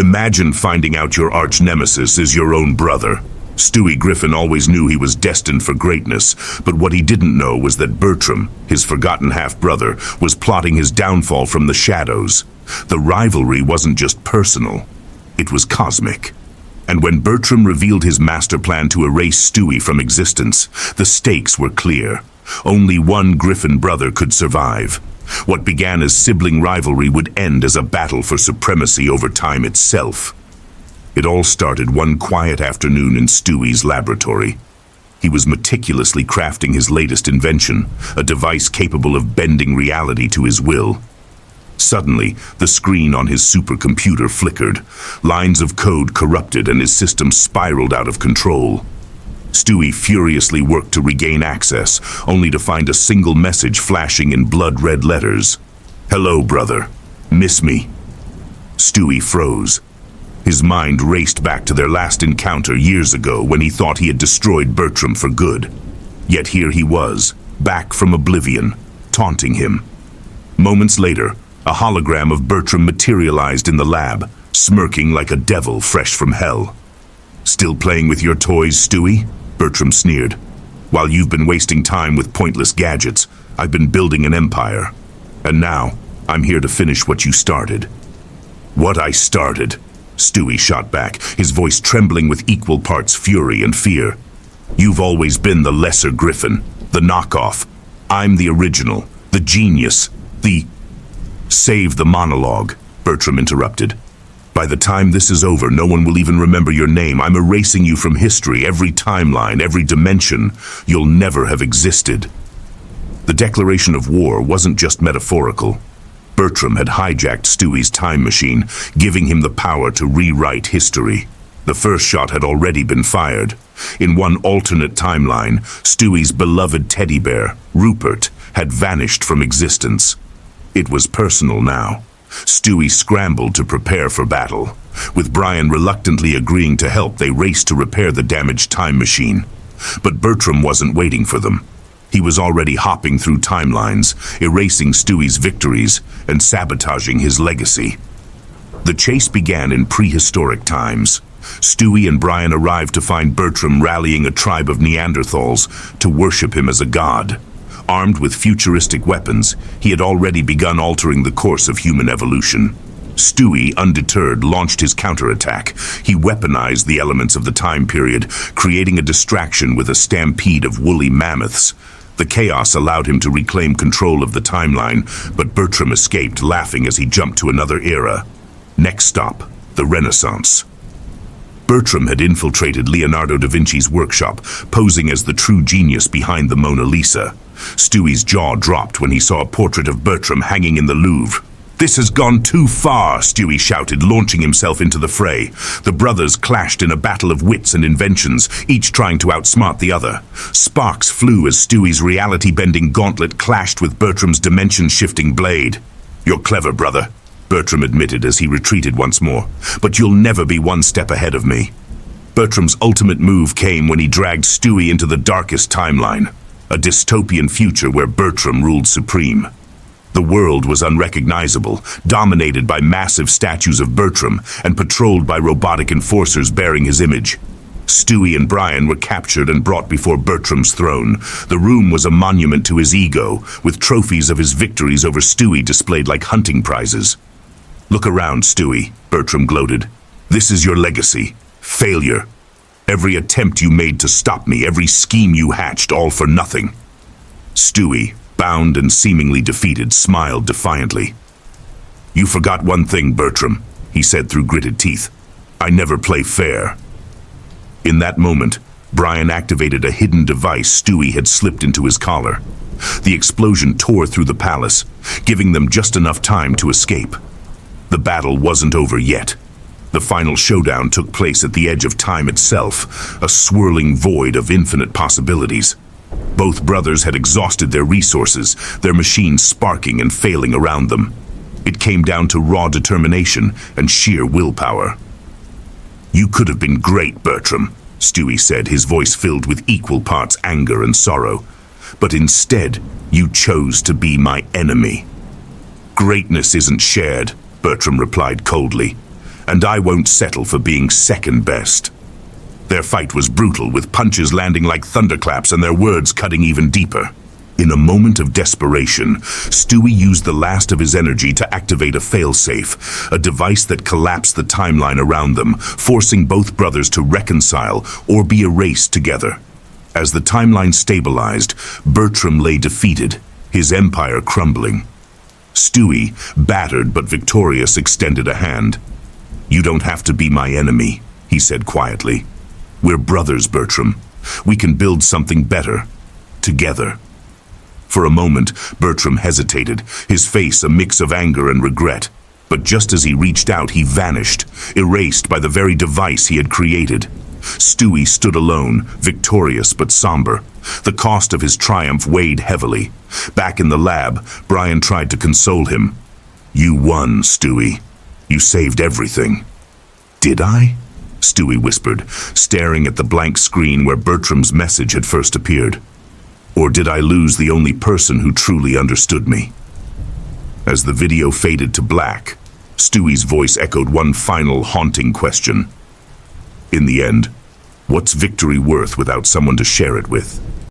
Imagine finding out your arch-nemesis is your own brother. Stewie Griffin always knew he was destined for greatness, but what he didn't know was that Bertram, his forgotten half-brother, was plotting his downfall from the shadows. The rivalry wasn't just personal, it was cosmic. And when Bertram revealed his master plan to erase Stewie from existence, the stakes were clear. Only one Griffin brother could survive. What began as sibling rivalry would end as a battle for supremacy over time itself. It all started one quiet afternoon in Stewie's laboratory. He was meticulously crafting his latest invention, a device capable of bending reality to his will. Suddenly, the screen on his supercomputer flickered. Lines of code corrupted and his system spiraled out of control. Stewie furiously worked to regain access, only to find a single message flashing in blood-red letters. "Hello, brother. Miss me?" Stewie froze. His mind raced back to their last encounter years ago when he thought he had destroyed Bertram for good. Yet here he was, back from oblivion, taunting him. Moments later, a hologram of Bertram materialized in the lab, smirking like a devil fresh from hell. "Still playing with your toys, Stewie?" Bertram sneered. "While you've been wasting time with pointless gadgets, I've been building an empire. And now, I'm here to finish what you started." "What I started?" Stewie shot back, his voice trembling with equal parts fury and fear. "You've always been the lesser Griffin, the knockoff. I'm the original, the genius, the—" "Save the monologue," Bertram interrupted. "By the time this is over, no one will even remember your name. I'm erasing you from history, every timeline, every dimension. You'll never have existed." The declaration of war wasn't just metaphorical. Bertram had hijacked Stewie's time machine, giving him the power to rewrite history. The first shot had already been fired. In one alternate timeline, Stewie's beloved teddy bear, Rupert, had vanished from existence. It was personal now. Stewie scrambled to prepare for battle. With Brian reluctantly agreeing to help, they raced to repair the damaged time machine. But Bertram wasn't waiting for them. He was already hopping through timelines, erasing Stewie's victories and sabotaging his legacy. The chase began in prehistoric times. Stewie and Brian arrived to find Bertram rallying a tribe of Neanderthals to worship him as a god. Armed with futuristic weapons, he had already begun altering the course of human evolution. Stewie, undeterred, launched his counterattack. He weaponized the elements of the time period, creating a distraction with a stampede of woolly mammoths. The chaos allowed him to reclaim control of the timeline, but Bertram escaped, laughing as he jumped to another era. Next stop, the Renaissance. Bertram had infiltrated Leonardo da Vinci's workshop, posing as the true genius behind the Mona Lisa. Stewie's jaw dropped when he saw a portrait of Bertram hanging in the Louvre. "This has gone too far," Stewie shouted, launching himself into the fray. The brothers clashed in a battle of wits and inventions, each trying to outsmart the other. Sparks flew as Stewie's reality-bending gauntlet clashed with Bertram's dimension-shifting blade. "You're clever, brother," Bertram admitted as he retreated once more. "But you'll never be one step ahead of me." Bertram's ultimate move came when he dragged Stewie into the darkest timeline, a dystopian future where Bertram ruled supreme. The world was unrecognizable, dominated by massive statues of Bertram and patrolled by robotic enforcers bearing his image. Stewie and Brian were captured and brought before Bertram's throne. The room was a monument to his ego, with trophies of his victories over Stewie displayed like hunting prizes. "Look around, Stewie," Bertram gloated. "This is your legacy. Failure. Every attempt you made to stop me, every scheme you hatched, all for nothing." Stewie, bound and seemingly defeated, smiled defiantly. "You forgot one thing, Bertram," he said through gritted teeth. "I never play fair." In that moment, Brian activated a hidden device Stewie had slipped into his collar. The explosion tore through the palace, giving them just enough time to escape. The battle wasn't over yet. The final showdown took place at the edge of time itself, a swirling void of infinite possibilities. Both brothers had exhausted their resources, their machines sparking and failing around them. It came down to raw determination and sheer willpower. "You could have been great, Bertram," Stewie said, his voice filled with equal parts anger and sorrow. "But instead, you chose to be my enemy." "Greatness isn't shared," Bertram replied coldly. and I won't settle for being second best." Their fight was brutal, with punches landing like thunderclaps and their words cutting even deeper. In a moment of desperation, Stewie used the last of his energy to activate a failsafe, a device that collapsed the timeline around them, forcing both brothers to reconcile or be erased together. As the timeline stabilized, Bertram lay defeated, his empire crumbling. Stewie, battered but victorious, extended a hand. "You don't have to be my enemy," he said quietly. "We're brothers, Bertram. We can build something better, together." For a moment, Bertram hesitated, his face a mix of anger and regret. But just as he reached out, he vanished, erased by the very device he had created. Stewie stood alone, victorious but somber. The cost of his triumph weighed heavily. Back in the lab, Brian tried to console him. "You won, Stewie. You saved everything." "Did I?" Stewie whispered, staring at the blank screen where Bertram's message had first appeared. "Or did I lose the only person who truly understood me?" As the video faded to black, Stewie's voice echoed one final haunting question. In the end, what's victory worth without someone to share it with?